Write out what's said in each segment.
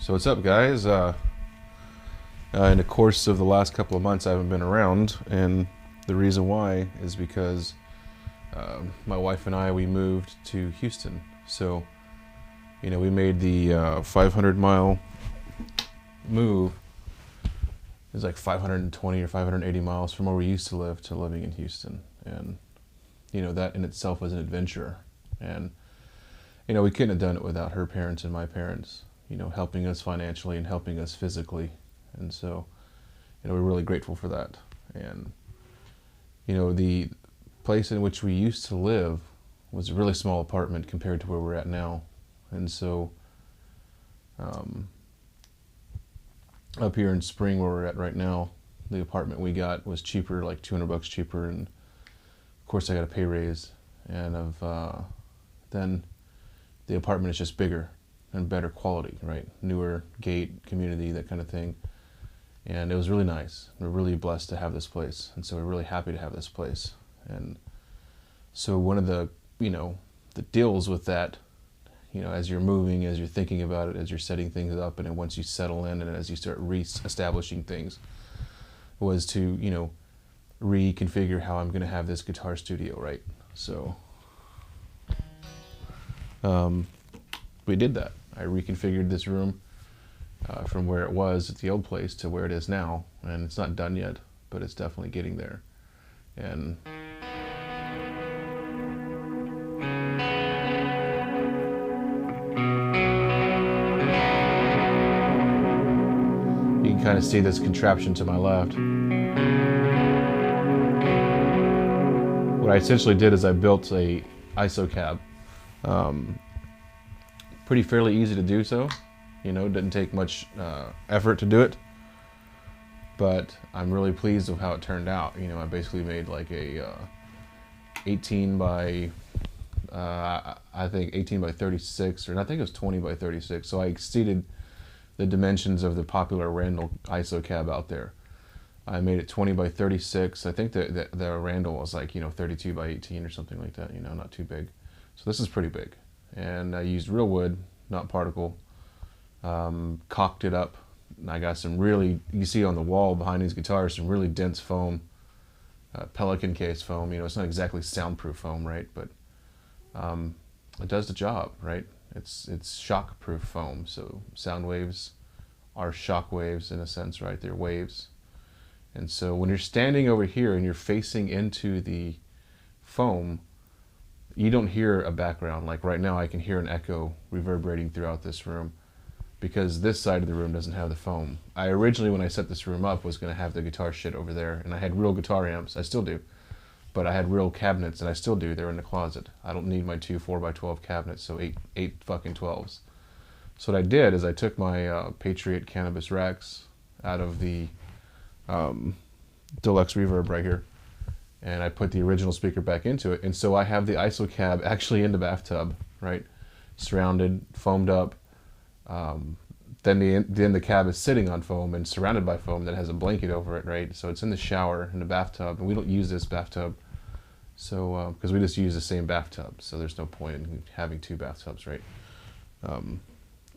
So what's up, guys? In the course of the last couple of months, I haven't been around, and the reason why is because my wife and I, we moved to Houston. So, you know, we made the 500-mile move. It's like 520 or 580 miles from where we used to live to living in Houston, and you know, that in itself was an adventure. And you know, we couldn't have done it without her parents and my parents, you know, helping us financially and helping us physically. And so, you know, we're really grateful for that. And, you know, the place in which we used to live was a really small apartment compared to where we're at now. And so, up here in Spring, where we're at right now, the apartment we got was cheaper, like $200 cheaper. And of course I got a pay raise. And then the apartment is just bigger and better quality, right? Newer gate, community, that kind of thing. And it was really nice. We're really blessed to have this place. And so we're really happy to have this place. And so one of the, you know, the deals with that, you know, as you're moving, as you're thinking about it, as you're setting things up, and then once you settle in and as you start re-establishing things, was to, you know, reconfigure how I'm going to have this guitar studio, right? So we did that. I reconfigured this room from where it was at the old place to where it is now, and it's not done yet, but it's definitely getting there. And you can kind of see this contraption to my left. What I essentially did is I built a ISO cab. Pretty fairly easy to do so, you know, didn't take much effort to do it, but I'm really pleased with how it turned out. You know, I basically made like a 18 by I think 18 by 36, or I think it was 20 by 36, so I exceeded the dimensions of the popular Randall ISO cab out there. I made it 20 by 36. I think the Randall was like, you know, 32 by 18 or something like that, you know, not too big. So this is pretty big. And I used real wood, not particle, caulked it up. And I got some really, you see on the wall behind these guitars, some really dense foam, Pelican case foam. You know, it's not exactly soundproof foam, right? But it does the job, right? It's shock-proof foam, so sound waves are shock waves in a sense, right? They're waves. And so when you're standing over here and you're facing into the foam, you don't hear a background. Like right now, I can hear an echo reverberating throughout this room because this side of the room doesn't have the foam. I originally, when I set this room up, was going to have the guitar shit over there, and I had real guitar amps. I still do, but I had real cabinets, and I still do. They're in the closet. I don't need my two 4x12 cabinets, so eight fucking 12s. So what I did is I took my Patriot Cannabis racks out of the deluxe reverb right here, and I put the original speaker back into it. And so I have the ISO cab actually in the bathtub, right? Surrounded, foamed up. Then the cab is sitting on foam and surrounded by foam that has a blanket over it, right? So it's in the shower, in the bathtub, and we don't use this bathtub. So, because we just use the same bathtub, so there's no point in having two bathtubs, right?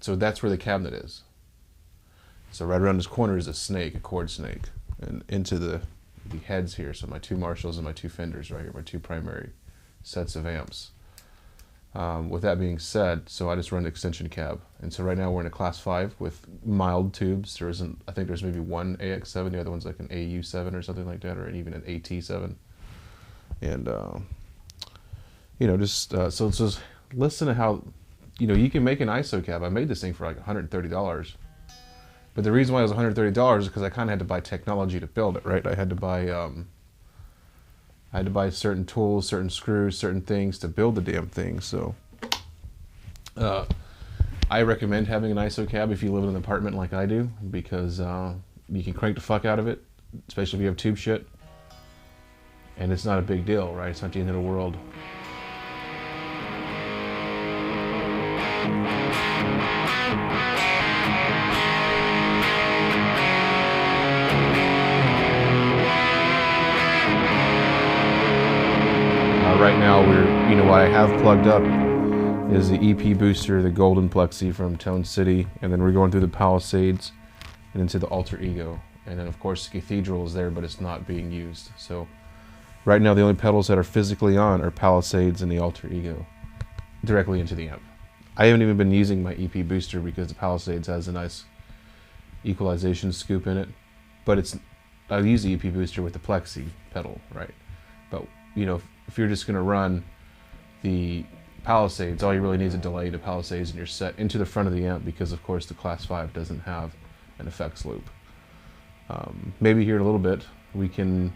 So that's where the cabinet is. So right around this corner is a snake, a chord snake, and into the heads here. So my two Marshalls and my two Fenders right here, my two primary sets of amps. With that being said, so I just run the extension cab. And so right now we're in a class 5 with mild tubes. There isn't, I think there's maybe one AX7, the other one's like an AU7 or something like that, or even an AT7. And, you know, just, so just listen to how, you know, you can make an ISO cab. I made this thing for like $130. But the reason why it was $130 is because I kind of had to buy technology to build it, right? I had to buy certain tools, certain screws, certain things to build the damn thing. So I recommend having an ISO cab if you live in an apartment like I do, because you can crank the fuck out of it, especially if you have tube shit. And it's not a big deal, right? It's not the end of the world. Right now, what I have plugged up is the EP booster, the Golden Plexi from Tone City, and then we're going through the Palisades and into the Alter Ego. And then of course the Cathedral is there, but it's not being used. So right now the only pedals that are physically on are Palisades and the Alter Ego, directly into the amp. I haven't even been using my EP booster because the Palisades has a nice equalization scoop in it, but I use the EP booster with the Plexi pedal, right? But you know, if you're just gonna run the Palisades, all you really need is a delay to Palisades in your set into the front of the amp, because of course the Class 5 doesn't have an effects loop. Maybe here in a little bit we can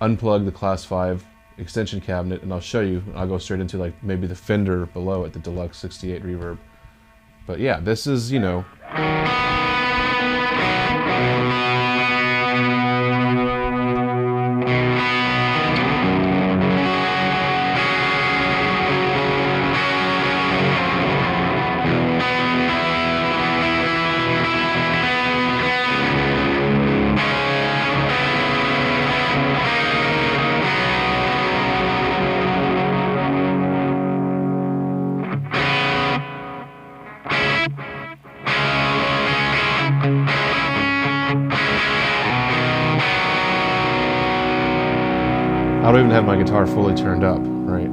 unplug the Class 5 extension cabinet and I'll show you. I'll go straight into like maybe the Fender below it, the Deluxe 68 reverb. But yeah, this is, you know, I don't even have my guitar fully turned up, right?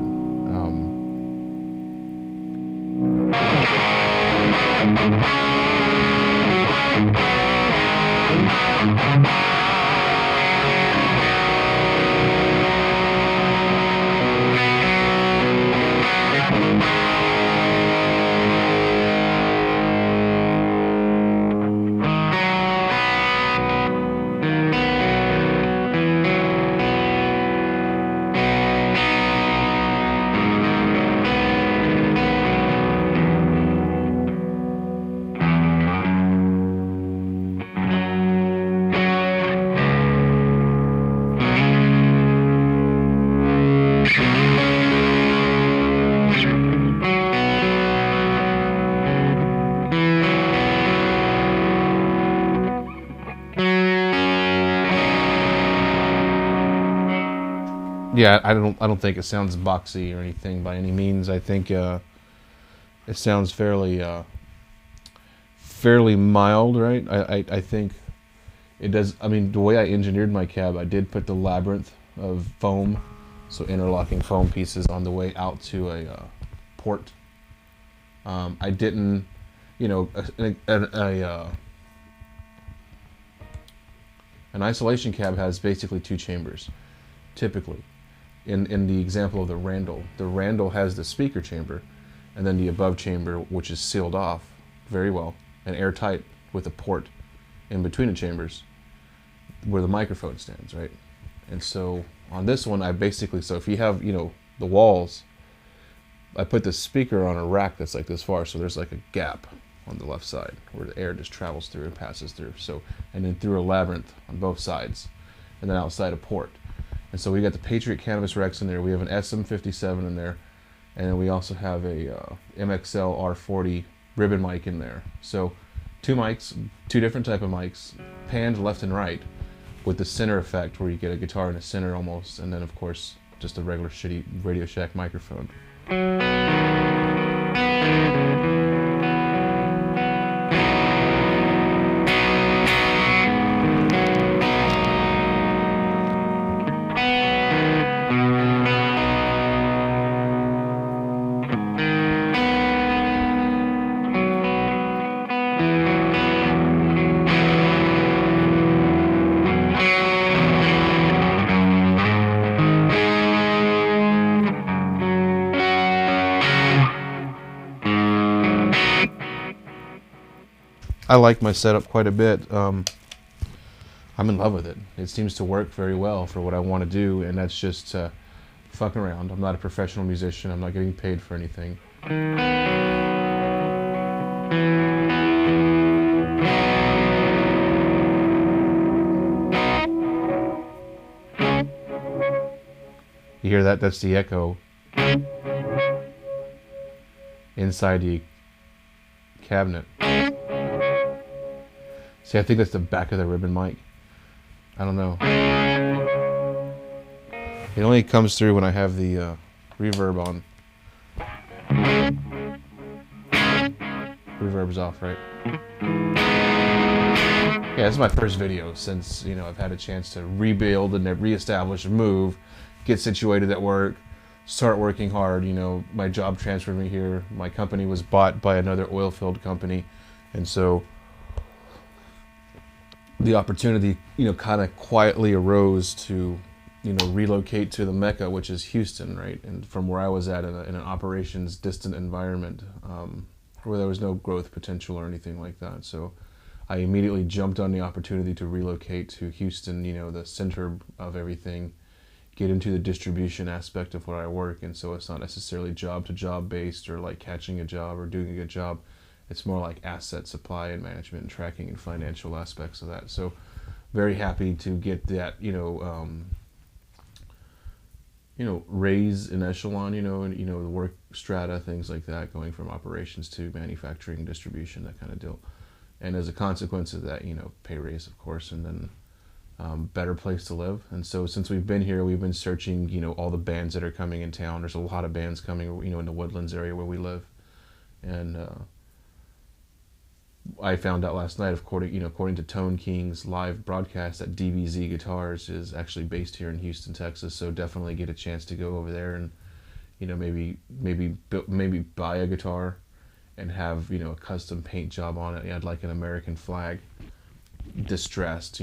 Yeah, I don't think it sounds boxy or anything by any means. I think it sounds fairly mild, right? I think it does. I mean, the way I engineered my cab, I did put the labyrinth of foam, so interlocking foam pieces on the way out to a port. I didn't, you know, an isolation cab has basically two chambers, typically. In the example of the Randall has the speaker chamber, and then the above chamber, which is sealed off very well and airtight with a port in between the chambers where the microphone stands, right? And so on this one, I basically, so if you have, you know, the walls, I put the speaker on a rack that's like this far, so there's like a gap on the left side where the air just travels through and passes through. So, and then through a labyrinth on both sides, and then outside a port. And so we got the Patriot Canvas Rex in there. We have an SM57 in there, and then we also have a MXL R40 ribbon mic in there. So two mics, two different type of mics, panned left and right, with the center effect where you get a guitar in the center almost, and then of course just a regular shitty Radio Shack microphone. I like my setup quite a bit. I'm in love with it. It seems to work very well for what I want to do, and that's just fucking around. I'm not a professional musician. I'm not getting paid for anything. You hear that? That's the echo inside the cabinet. See, I think that's the back of the ribbon mic. I don't know. It only comes through when I have the reverb on. reverb's off, right? Yeah, this is my first video since, you know, I've had a chance to rebuild and reestablish, move, get situated at work, start working hard. You know, my job transferred me here. My company was bought by another oil-filled company. And so the opportunity, you know, kind of quietly arose to, you know, relocate to the Mecca, which is Houston, right? And from where I was at in an operations distant environment, where there was no growth potential or anything like that. So I immediately jumped on the opportunity to relocate to Houston, you know, the center of everything, get into the distribution aspect of where I work. And so it's not necessarily job to job based or like catching a job or doing a good job. It's more like asset supply and management and tracking and financial aspects of that. So very happy to get that, raise in echelon, the work strata, things like that, going from operations to manufacturing, distribution, that kind of deal. And as a consequence of that, pay raise, of course, and then better place to live. And so since we've been here, we've been searching, all the bands that are coming in town. There's a lot of bands coming, in the Woodlands area where we live. And I found out last night, according to Tone King's live broadcast, that DBZ Guitars is actually based here in Houston, Texas. So definitely get a chance to go over there and, maybe buy a guitar and have, a custom paint job on it. I'd like an American flag, distressed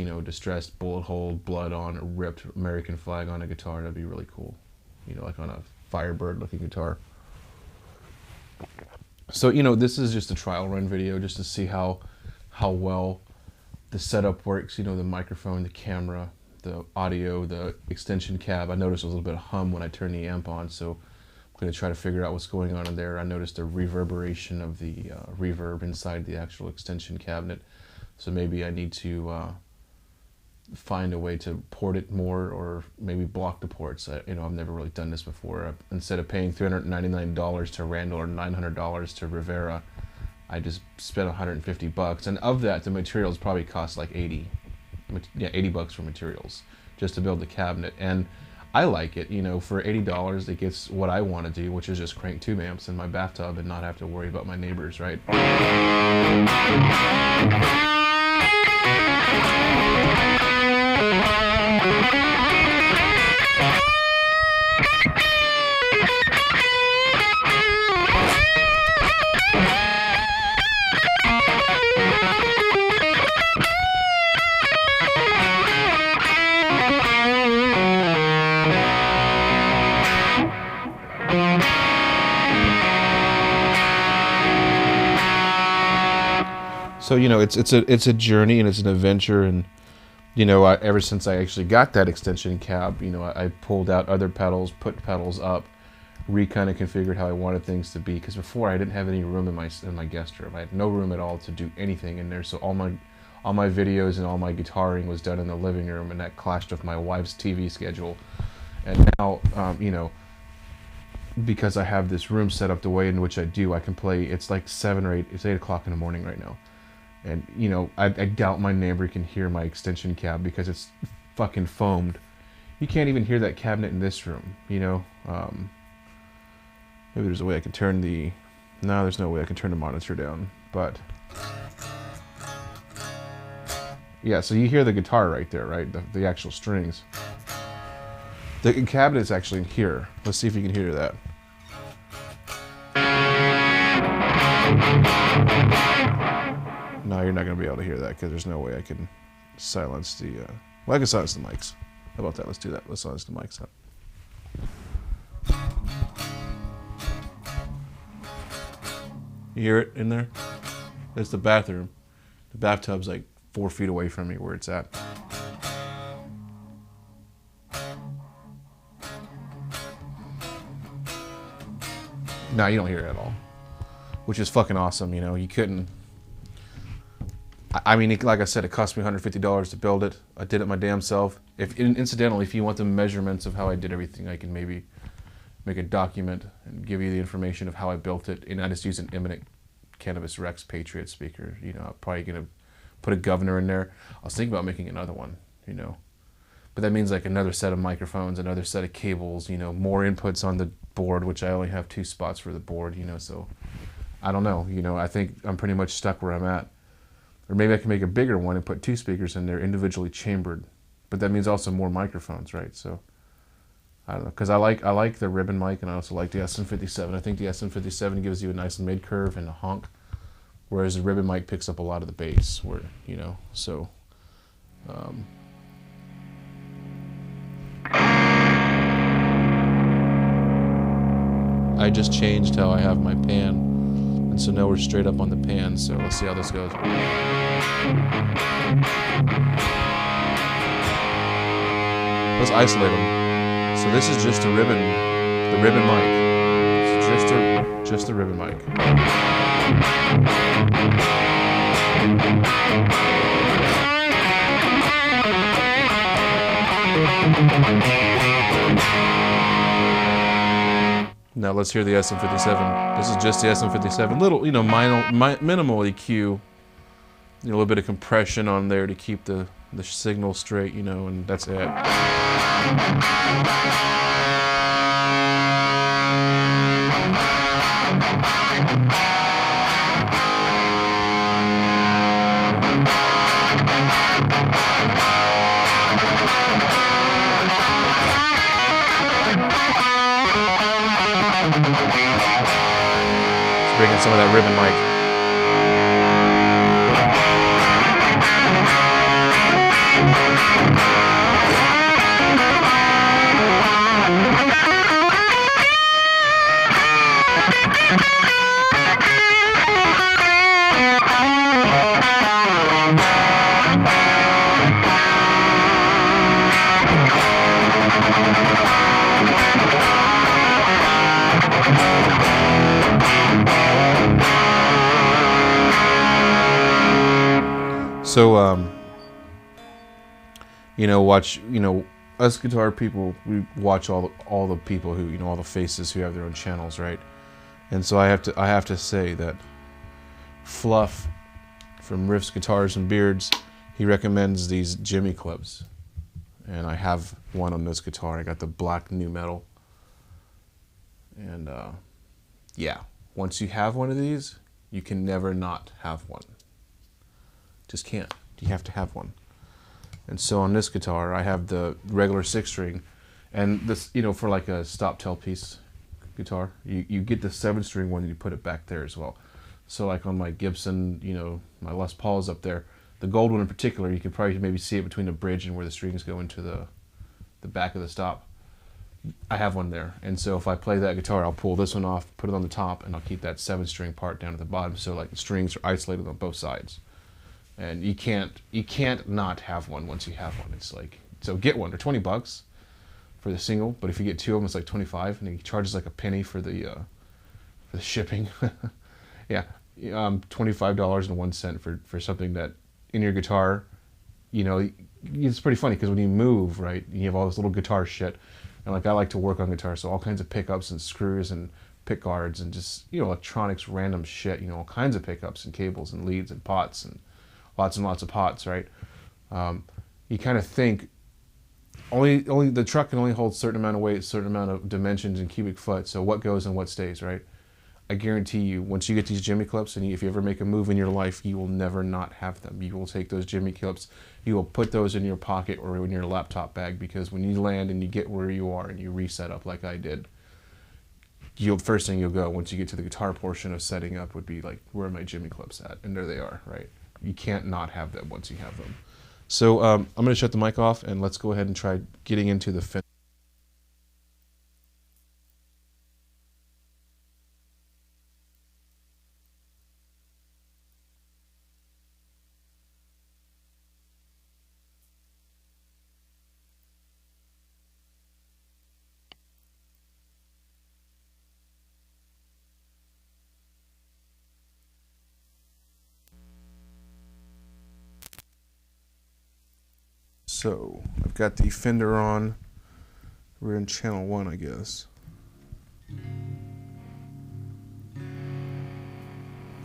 bullet hole, blood on, a ripped American flag on a guitar. That'd be really cool, like on a Firebird looking guitar. So, this is just a trial run video just to see how well the setup works, the microphone, the camera, the audio, the extension cab. I noticed a little bit of hum when I turned the amp on, so I'm going to try to figure out what's going on in there. I noticed a reverberation of the reverb inside the actual extension cabinet, so maybe I need to find a way to port it more, or maybe block the ports. I've never really done this before. Instead of paying $399 to Randall or $900 to Rivera, I just spent $150, and of that, the materials probably cost like $80 for materials just to build the cabinet. And I like it, for $80, it gets what I want to do, which is just crank tube amps in my bathtub and not have to worry about my neighbors, right? So it's a journey and it's an adventure, and ever since I actually got that extension cab, I pulled out other pedals, put pedals up, kind of configured how I wanted things to be. Because before I didn't have any room in my guest room. I had no room at all to do anything in there. So all my videos and all my guitaring was done in the living room, and that clashed with my wife's TV schedule. And now, because I have this room set up the way in which I do, I can play. It's like 8 o'clock in the morning right now. And, I doubt my neighbor can hear my extension cab because it's fucking foamed. You can't even hear that cabinet in this room, Maybe there's a way I can turn no, there's no way I can turn the monitor down, but... Yeah, so you hear the guitar right there, right? The actual strings. The cabinet is actually in here. Let's see if you can hear that. No, you're not going to be able to hear that because there's no way I can silence the... I can silence the mics. How about that? Let's do that. Let's silence the mics up. You hear it in there? That's the bathroom. The bathtub's like 4 feet away from me where it's at. No, you don't hear it at all. Which is fucking awesome, You couldn't... I mean, like I said, it cost me $150 to build it. I did it my damn self. Incidentally, if you want the measurements of how I did everything, I can maybe make a document and give you the information of how I built it. And I just use an Eminent Cannabis Rex Patriot speaker. I'm probably going to put a governor in there. I was thinking about making another one, But that means like another set of microphones, another set of cables, more inputs on the board, which I only have 2 spots for the board, So I don't know. You know, I think I'm pretty much stuck where I'm at. Or maybe I can make a bigger one and put 2 speakers in there individually chambered. But that means also more microphones, right? So I don't know, because I like the ribbon mic, and I also like the SM57. I think the SM57 gives you a nice mid curve and a honk, whereas the ribbon mic picks up a lot of the bass. Where you know, so. I just changed how I have my pan, and so now we're straight up on the pan. So let's see how this goes. Let's isolate them. So this is just the ribbon mic. It's just the ribbon mic. Now let's hear the SM57. This is just the SM57. Little, you know, minimal EQ. You know, a little bit of compression on there to keep the signal straight, you know, and that's it. Let's bring in some of that ribbon mic. So, you know, us guitar people, we watch all the people who, you know, all the faces who have their own channels, right? And so I have to say that Fluff from Riffs, Guitars, and Beards, he recommends these Jimmy clips, and I have one on this guitar. I got the black nu metal, and yeah, once you have one of these, you can never not have one. Just can't. You have to have one. And so on this guitar, I have the regular 6-string, and this, you know, for like a stop tailpiece guitar, you get the 7-string one and you put it back there as well. So like on my Gibson, you know, my Les Paul's up there, the gold one in particular, you could probably maybe see it between the bridge and where the strings go into the back of the stop. I have one there, and so if I play that guitar, I'll pull this one off, put it on the top, and I'll keep that 7-string part down at the bottom, so like the strings are isolated on both sides. And you can't not have one once you have one. It's like, so get one. They're $20 for the single, but if you get 2 of them, it's like $25, and he charges like a penny for the shipping. Yeah, $25.01 for something that in your guitar, you know, it's pretty funny because when you move, right, you have all this little guitar shit, and like I like to work on guitar, so all kinds of pickups and screws and pick guards and just, you know, electronics, random shit, you know, all kinds of pickups and cables and leads and pots and lots of pots, right? You kind of think only the truck can only hold a certain amount of weight, a certain amount of dimensions in cubic foot, so what goes and what stays, right? I guarantee you, once you get these Jimmy clips, and if you ever make a move in your life, you will never not have them. You will take those Jimmy clips, you will put those in your pocket or in your laptop bag, because when you land and you get where you are and you reset up like I did, first thing you'll go once you get to the guitar portion of setting up would be like, where are my Jimmy clips at? And there they are, right? You can't not have them once you have them. So I'm going to shut the mic off, and let's go ahead and try getting into the Fender. So I've got the Fender on. We're in channel 1, I guess.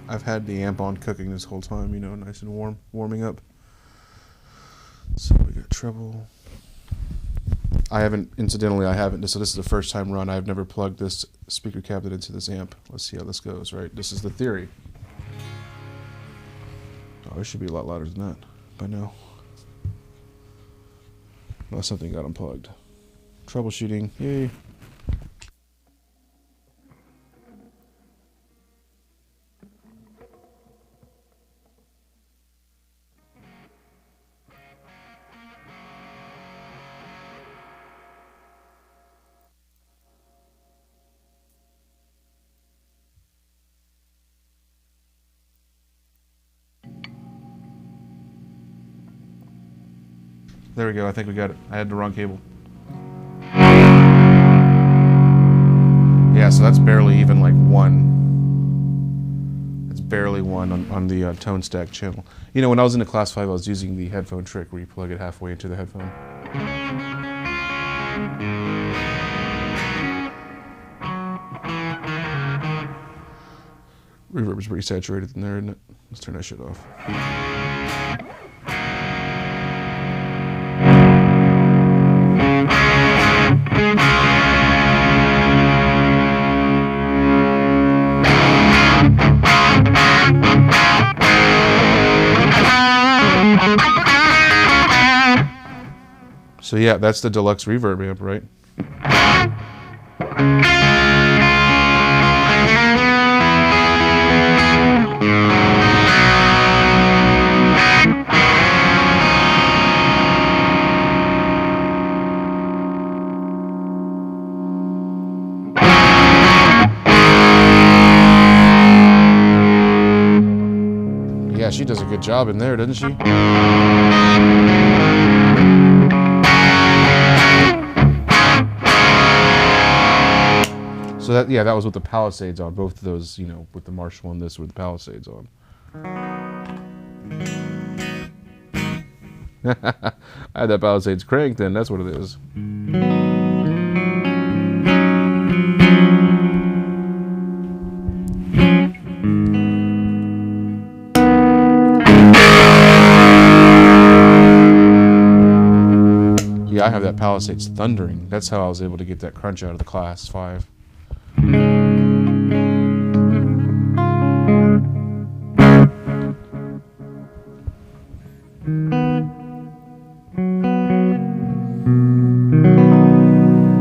I've had the amp on cooking this whole time, you know, nice and warming up. So we got treble. I haven't, incidentally, so this is the first time run. I've never plugged this speaker cabinet into this amp. Let's see how this goes, right? This is the theory. Oh, it should be a lot louder than that by now. Unless something got unplugged. Troubleshooting, yay. There we go, I think we got it. I had the wrong cable. Yeah, so that's barely even like one. It's barely one on the tone stack channel. You know, when I was in the Class 5, I was using the headphone trick where you plug it halfway into the headphone. Reverb is pretty saturated in there, isn't it? Let's turn that shit off. So yeah, that's the deluxe reverb amp, right? Yeah, she does a good job in there, doesn't she? So that, yeah, that was with the Palisades on. Both of those, you know, with the Marshall and this with the Palisades on. I had that Palisades cranked then, that's what it is. Yeah, I have that Palisades thundering. That's how I was able to get that crunch out of the Class 5.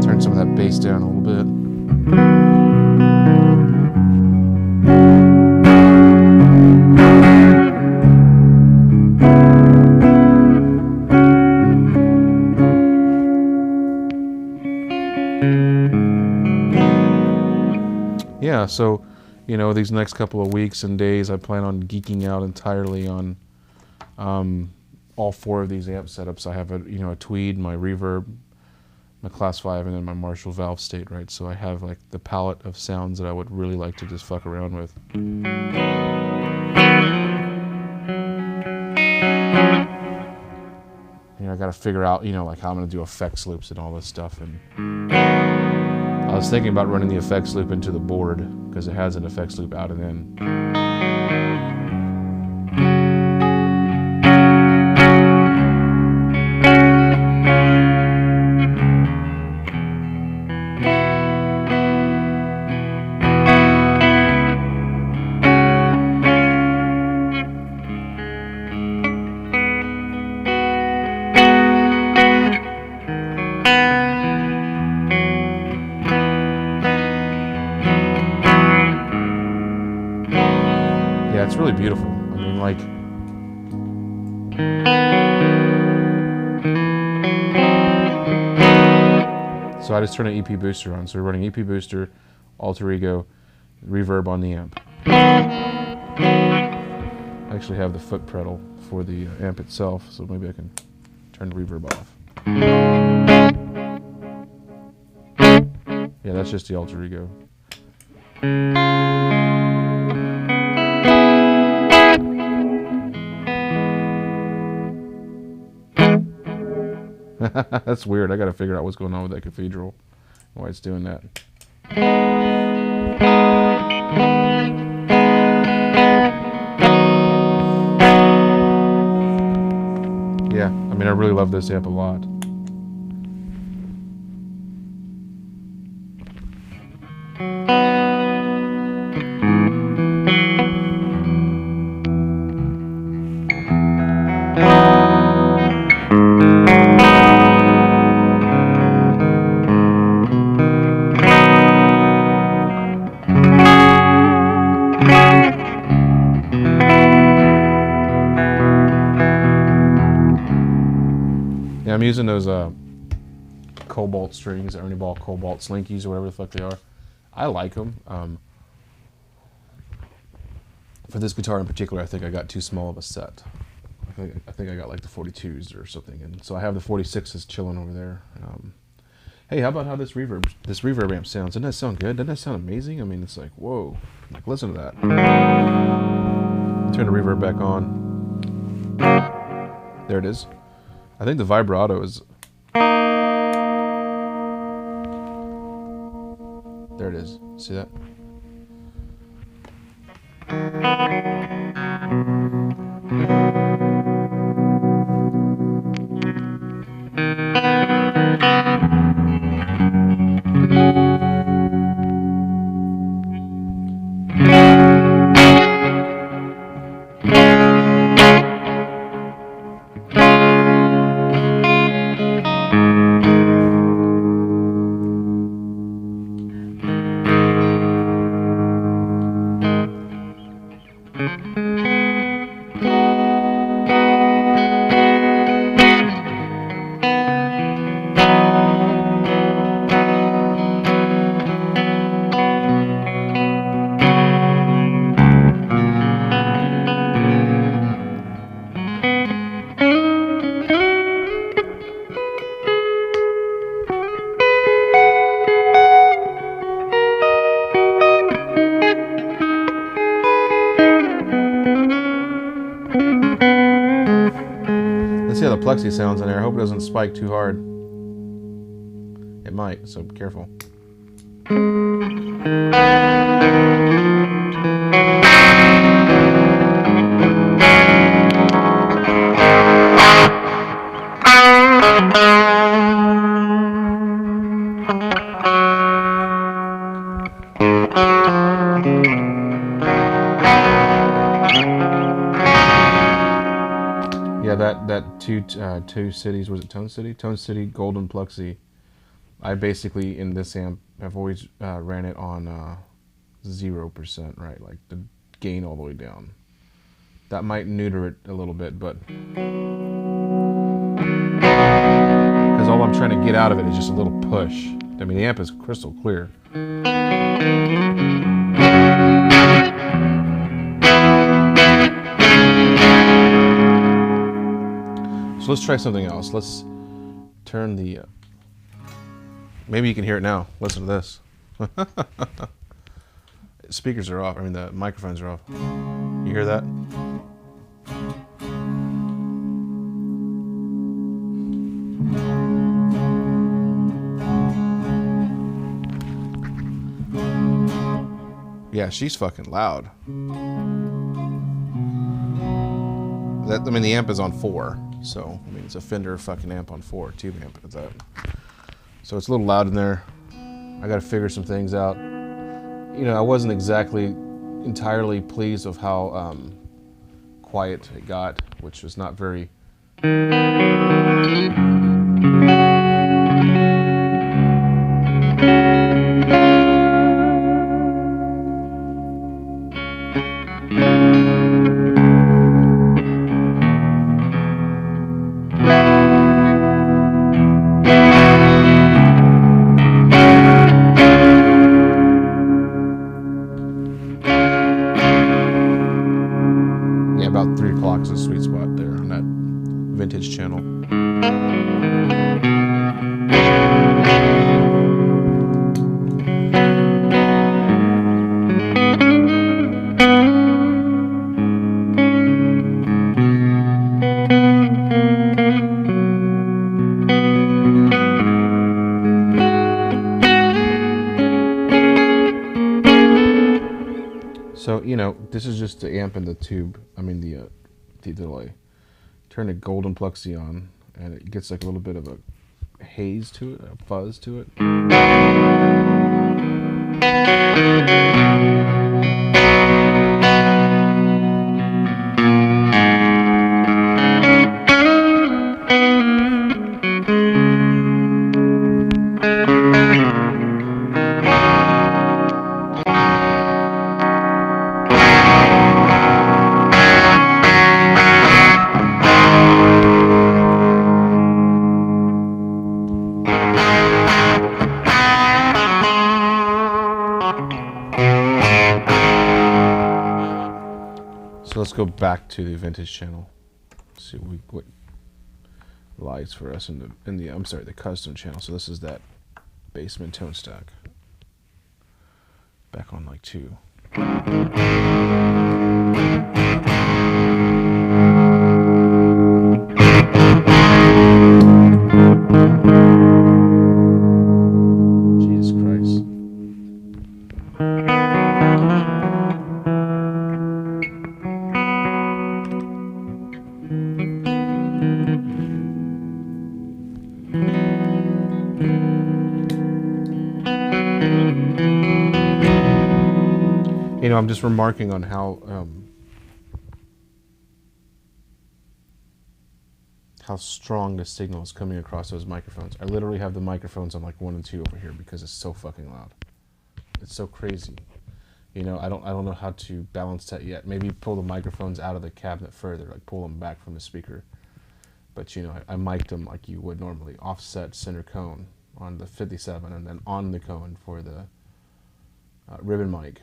Turn some of that bass down a little bit. Yeah, so, you know, these next couple of weeks and days, I plan on geeking out entirely on all four of these amp setups. I have a Tweed, my Reverb, my Class 5, and then my Marshall Valve State, right? So I have like the palette of sounds that I would really like to just fuck around with. You know, I got to figure out, you know, like how I'm going to do effects loops and all this stuff. And I was thinking about running the effects loop into the board because it has an effects loop out and in. Yeah, it's really beautiful. I mean, like, so I just turned an EP booster on. So we're running EP booster, Alter Ego, reverb on the amp. I actually have the foot pedal for the amp itself, so maybe I can turn the reverb off. Yeah, that's just the Alter Ego. That's weird. I gotta figure out what's going on with that cathedral, why it's doing that. Yeah, I mean, I really love this amp a lot. I'm using those Cobalt strings, Ernie Ball Cobalt Slinkies or whatever the fuck they are. I like them. For this guitar in particular, I think I got too small of a set. I think I got like the 42s or something, and so I have the 46s chilling over there. Hey, how about how this reverb amp sounds? Doesn't that sound good? Doesn't that sound amazing? I mean, it's like, whoa. Like, listen to that. Turn the reverb back on. There it is. I think the vibrato is... There it is. See that? Let's see how the plexi sounds in there. I hope it doesn't spike too hard. It might, so be careful. Yeah, that two cities, was it Tone City? Tone City Golden Plexi. I basically, in this amp, I've always ran it on 0%, right? Like the gain all the way down. That might neuter it a little bit, but because all I'm trying to get out of it is just a little push. I mean, the amp is crystal clear. So let's try something else. Let's turn the... maybe you can hear it now. Listen to this. Speakers are off. I mean, the microphones are off. You hear that? Yeah, she's fucking loud. I mean, the amp is on 4, so I mean, it's a Fender fucking amp on 4, tube amp at that. So it's a little loud in there. I got to figure some things out. You know, I wasn't exactly entirely pleased with how quiet it got, which was not very... About 3 o'clock is a sweet spot there on that vintage channel. So, you know, this is just the amp and the tube, I mean the delay. Turn the Golden Plexi on, and it gets like a little bit of a haze to it, a fuzz to it. go back to the vintage channel. See what lies for us in the custom channel. So this is that Bassman tone stack. Back on like 2. Jesus Christ. You know, I'm just remarking on how strong the signal is coming across those microphones. I literally have the microphones on like 1 and 2 over here because it's so fucking loud. It's so crazy. You know, I don't know how to balance that yet. Maybe pull the microphones out of the cabinet further, like pull them back from the speaker. But you know, I mic'd them like you would normally, offset center cone on the 57, and then on the cone for the ribbon mic.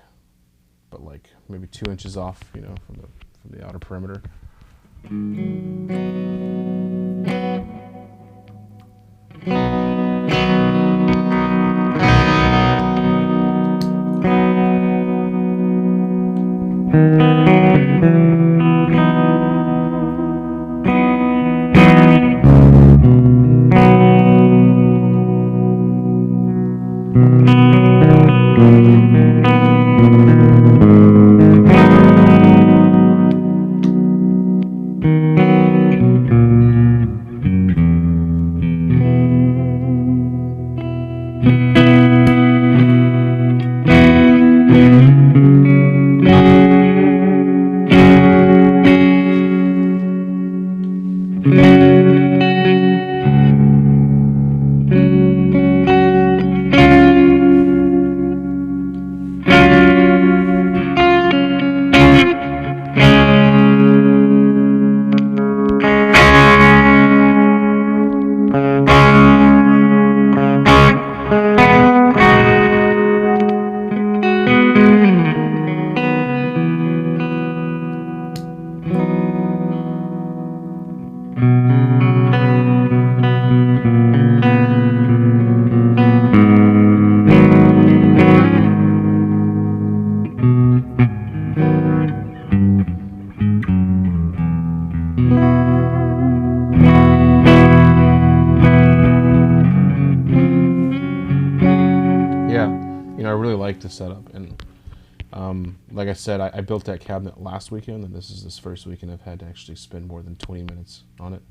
But like maybe 2 inches off, you know, from the outer perimeter. I really like the setup, and like I said, I built that cabinet last weekend, and this is this first weekend I've had to actually spend more than 20 minutes on it.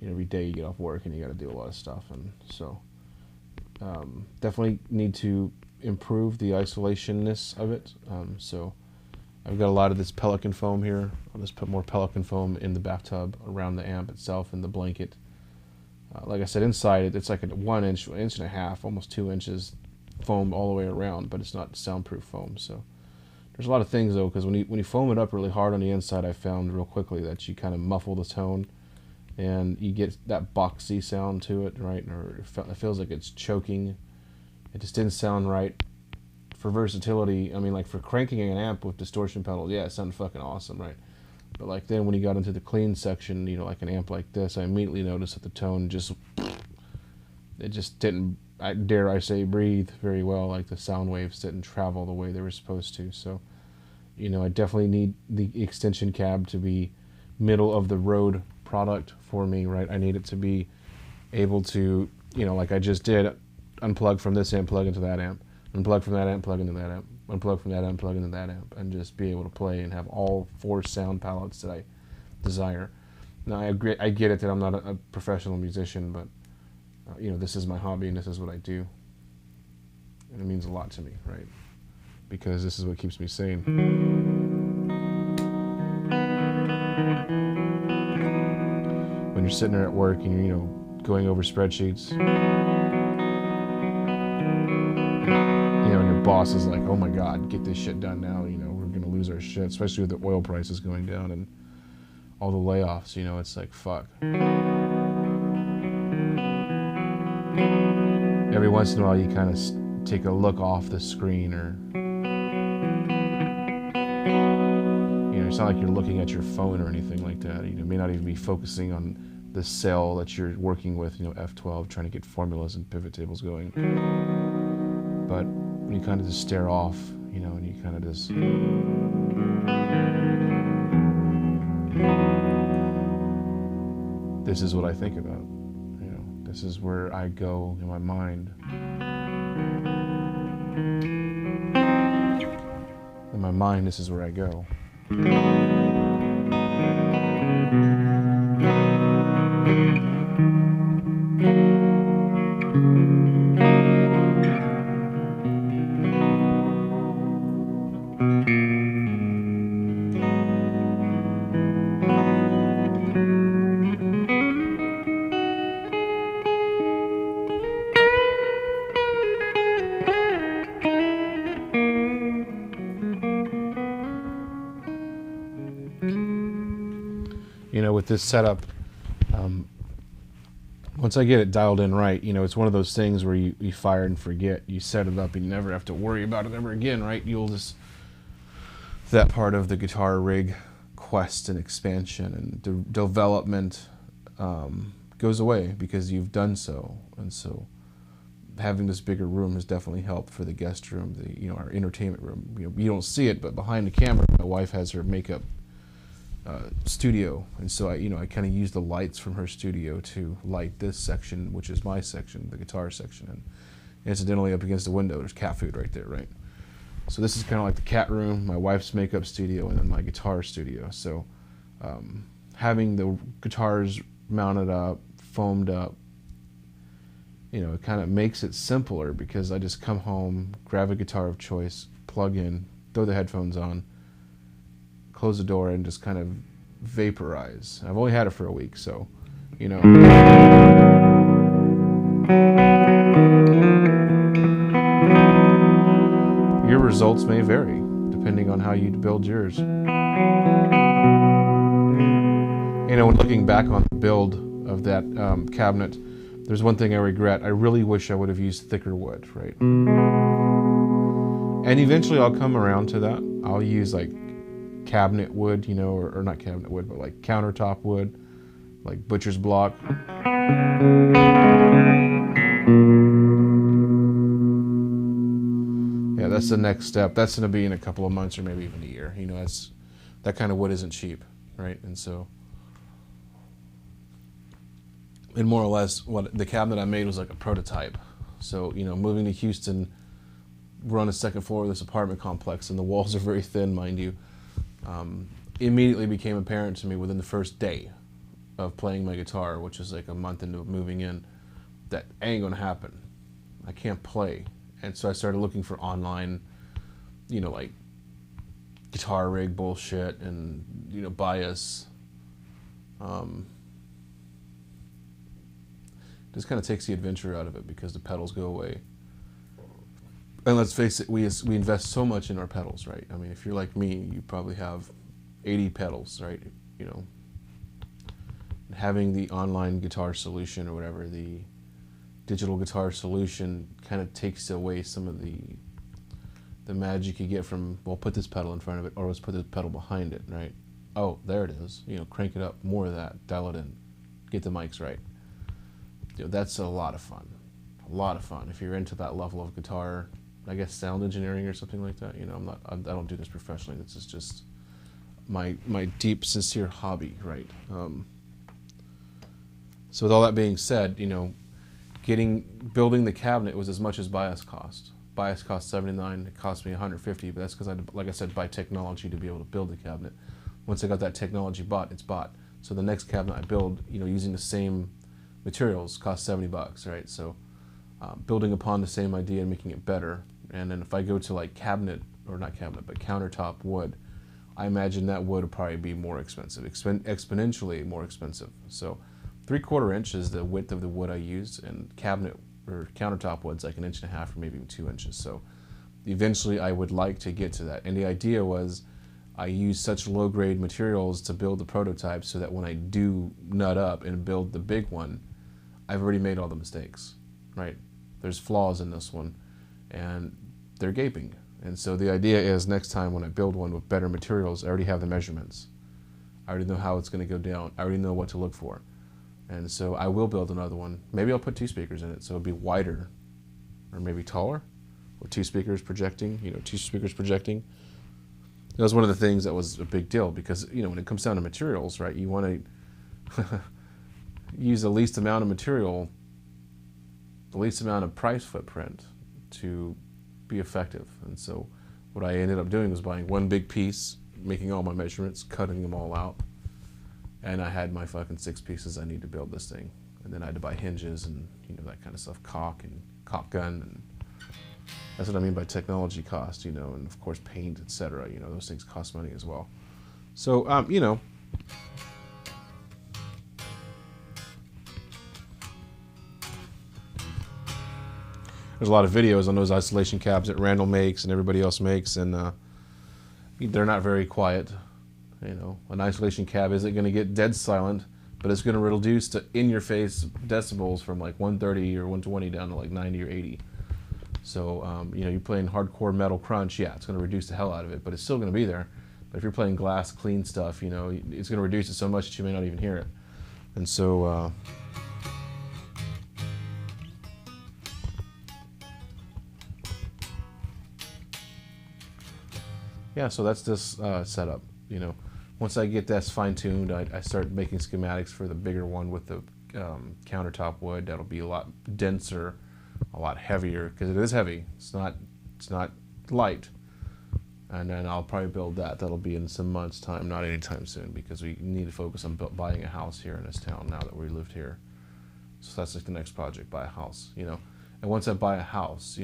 You know, every day you get off work and you got to do a lot of stuff, and so definitely need to improve the isolationness of it. So I've got a lot of this Pelican foam here. I'll just put more Pelican foam in the bathtub around the amp itself and the blanket. Like I said, inside it's like a 1 inch, 1.5 inches, almost 2 inches foam all the way around, but it's not soundproof foam. So there's a lot of things though, because when you foam it up really hard on the inside, I found real quickly that you kind of muffle the tone, and you get that boxy sound to it, right? Or it feels like it's choking. It just didn't sound right. For versatility, I mean, like for cranking an amp with distortion pedals, yeah, it sounded fucking awesome, right? But like then when you got into the clean section, you know, like an amp like this, I immediately noticed that the tone just didn't, dare I say, breathe very well. Like the sound waves didn't travel the way they were supposed to. So, you know, I definitely need the extension cab to be middle of the road product for me, right? I need it to be able to, you know, like I just did, unplug from this amp, plug into that amp, unplug from that amp, plug into that amp, unplug from that amp, plug into that amp, and just be able to play and have all 4 sound palettes that I desire. Now, I get it that I'm not a professional musician, but you know, this is my hobby and this is what I do, and it means a lot to me, right? Because this is what keeps me sane. When you're sitting there at work and you're, you know, going over spreadsheets, you know, and your boss is like, "Oh my God, get this shit done now." You know, we're gonna lose our shit, especially with the oil prices going down and all the layoffs. You know, it's like fuck. Every once in a while, you kind of take a look off the screen, or you know, know, it's not like you're looking at your phone or anything like that. You know, may not even be focusing on the cell that you're working with, you know, F12, trying to get formulas and pivot tables going. But when you kind of just stare off, you know, and you kind of just... This is what I think about, you know, this is where I go in my mind. In my mind, this is where I go. You know, with this setup, once I get it dialed in right, you know, it's one of those things where you fire and forget. You set it up and you never have to worry about it ever again, right? You'll just... That part of the guitar rig quest and expansion and development goes away because you've done so. And so having this bigger room has definitely helped for the guest room, you know, our entertainment room. You know, you don't see it, but behind the camera, my wife has her makeup studio, and so I kind of use the lights from her studio to light this section, which is my section, the guitar section, and incidentally, up against the window, there's cat food right there, right? So this is kind of like the cat room, my wife's makeup studio, and then my guitar studio. So having the guitars mounted up, foamed up, you know, it kind of makes it simpler because I just come home, grab a guitar of choice, plug in, throw the headphones on, close the door, and just kind of vaporize. I've only had it for a week, so, you know. Your results may vary, depending on how you build yours. You know, when looking back on the build of that cabinet, there's one thing I regret. I really wish I would have used thicker wood, right? And eventually I'll come around to that. I'll use like cabinet wood, you know, or not cabinet wood, but like countertop wood, like butcher's block. Yeah, that's the next step. That's going to be in a couple of months or maybe even a year. You know, that kind of wood isn't cheap, right? And so, and more or less, what the cabinet I made was like a prototype. So, you know, moving to Houston, we're on the second floor of this apartment complex, and the walls are very thin, mind you. Immediately became apparent to me within the first day of playing my guitar, which is like a month into moving in, that ain't gonna happen. I can't play. And so I started looking for online, you know, like guitar rig bullshit and, you know, bias. Just kind of takes the adventure out of it because the pedals go away. And let's face it, we invest so much in our pedals, right? I mean, if you're like me, you probably have 80 pedals, right? You know, having the online guitar solution or whatever, the digital guitar solution kind of takes away some of the magic you get from, well, put this pedal in front of it, or let's put this pedal behind it, right? Oh, there it is. You know, crank it up, more of that, dial it in, get the mics right. You know, that's a lot of fun. A lot of fun. If you're into that level of guitar, I guess sound engineering or something like that. You know, I don't do this professionally. This is just my deep, sincere hobby, right? So with all that being said, you know, building the cabinet was as much as bias cost. Bias cost $79. It cost me $150, but that's because I had to, like I said, buy technology to be able to build the cabinet. Once I got that technology bought, it's bought. So the next cabinet I build, you know, using the same materials cost $70, right? So building upon the same idea and making it better. And then if I go to like cabinet, or not cabinet, but countertop wood, I imagine that wood would probably be more expensive, exponentially more expensive. So 3/4 inch is the width of the wood I used, and cabinet or countertop wood's like 1.5 inches or maybe even 2 inches. So eventually I would like to get to that. And the idea was I use such low-grade materials to build the prototype so that when I do nut up and build the big one, I've already made all the mistakes, right? There's flaws in this one, and they're gaping, And so the idea is next time when I build one with better materials, I already have the measurements. I already know how it's going to go down. I already know what to look for. And so I will build another one. Maybe I'll put 2 speakers in it, so it'll be wider or maybe taller with 2 speakers projecting, 2 speakers projecting. That was one of the things that was a big deal because, when it comes down to materials, right, you want to use the least amount of material, the least amount of price footprint to be effective. And so what I ended up doing was buying one big piece, making all my measurements, cutting them all out, and I had my fucking 6 pieces I need to build this thing. And then I had to buy hinges and that kind of stuff, caulk gun, and that's what I mean by technology cost, and of course paint, etc. Those things cost money as well. So there's a lot of videos on those isolation cabs that Randall makes and everybody else makes, and they're not very quiet. An isolation cab isn't going to get dead silent, but it's going to reduce to in-your-face decibels from like 130 or 120 down to like 90 or 80. So, you're playing hardcore metal crunch, yeah, it's going to reduce the hell out of it, but it's still going to be there. But if you're playing glass, clean stuff, it's going to reduce it so much that you may not even hear it. And so, yeah, so that's this setup. Once I get this fine-tuned, I start making schematics for the bigger one with the countertop wood. That'll be a lot denser, a lot heavier, because it is heavy. It's not light. And then I'll probably build that. That'll be in some months' time, not anytime soon, because we need to focus on buying a house here in this town now that we lived here. So that's like the next project, buy a house, And once I buy a house,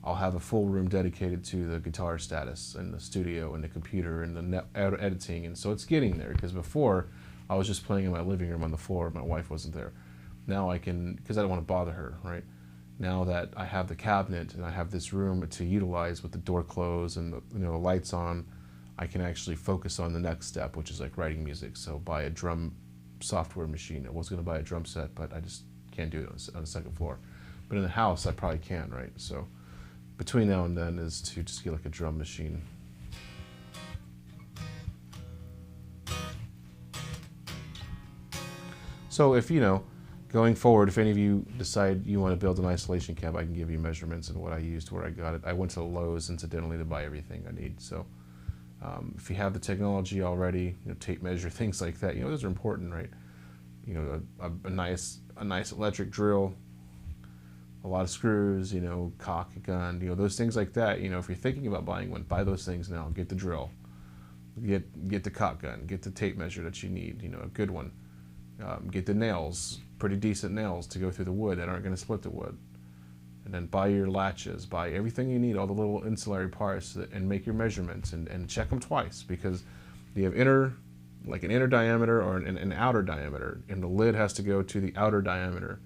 I'll have a full room dedicated to the guitar status and the studio and the computer and the editing. And so it's getting there, because before I was just playing in my living room on the floor. My wife wasn't there. Now I can, because I don't want to bother her, right? Now that I have the cabinet and I have this room to utilize with the door closed and the lights on, I can actually focus on the next step, which is like writing music. So buy a drum software machine. I was going to buy a drum set, but I just can't do it on the second floor. But in the house, I probably can, right? So between now and then is to just get like a drum machine. So if, going forward, if any of you decide you want to build an isolation cab, I can give you measurements and what I used, where I got it. I went to Lowe's, incidentally, to buy everything I need. So if you have the technology already, tape measure, things like that, those are important, right? A nice electric drill, a lot of screws, caulk gun, those things like that. If you're thinking about buying one, buy those things now. Get the drill, get the caulk gun, get the tape measure that you need, a good one. Get the nails, pretty decent nails to go through the wood that aren't going to split the wood. And then buy your latches, buy everything you need, all the little ancillary parts, and make your measurements and check them twice, because you have an inner diameter or an outer diameter, and the lid has to go to the outer diameter.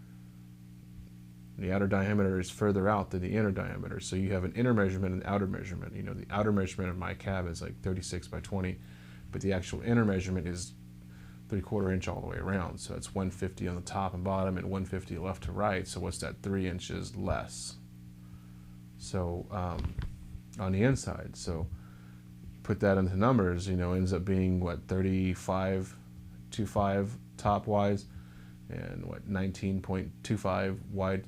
The outer diameter is further out than the inner diameter, so you have an inner measurement and outer measurement. The outer measurement of my cab is like 36 by 20, but the actual inner measurement is 3/4 inch all the way around. So it's 150 on the top and bottom and 150 left to right. So what's that? 3 inches less. So on the inside. So put that into numbers, ends up being what, 35.25 top wise and what, 19.25 wide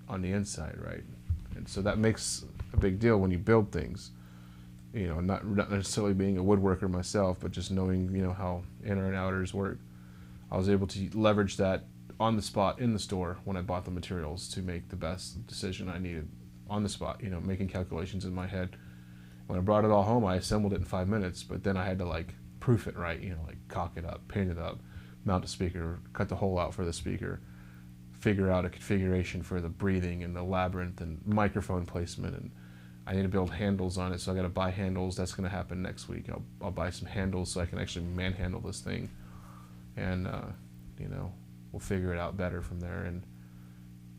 on the inside, right? And so that makes a big deal when you build things. Not necessarily being a woodworker myself, but just knowing, how inner and outers work. I was able to leverage that on the spot in the store when I bought the materials to make the best decision I needed on the spot, making calculations in my head. When I brought it all home, I assembled it in 5 minutes, but then I had to proof it right, caulk it up, paint it up, mount a speaker, cut the hole out for the speaker, figure out a configuration for the breathing and the labyrinth and microphone placement, and I need to build handles on it, so I got to buy handles. That's going to happen next week. I'll buy some handles so I can actually manhandle this thing, and we'll figure it out better from there. And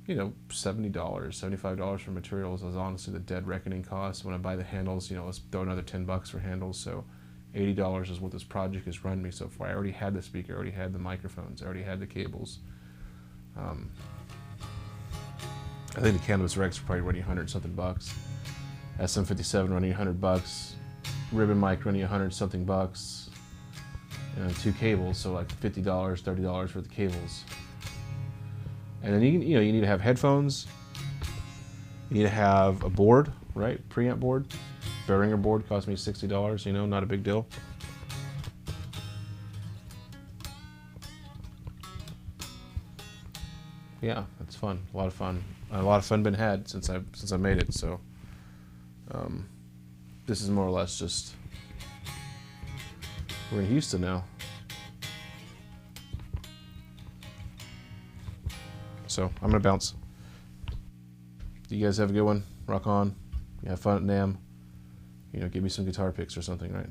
$70, $75 for materials is honestly the dead reckoning cost. When I buy the handles, let's throw another $10 for handles. So $80 is what this project has run me so far. I already had the speaker, I already had the microphones, I already had the cables. I think the Canvas Rex are probably running $100 something. SM57 running $100, ribbon mic running 100 something bucks, and 2 cables, so like $50, $30 for the cables. And then you need to have headphones. You need to have a board, right? Preamp board. Behringer board cost me $60. Not a big deal. Yeah, it's fun. A lot of fun. A lot of fun been had since I made it. So this is more or less just, we're in Houston now. So I'm gonna bounce. You guys have a good one. Rock on. You have fun at NAMM. Give me some guitar picks or something, right?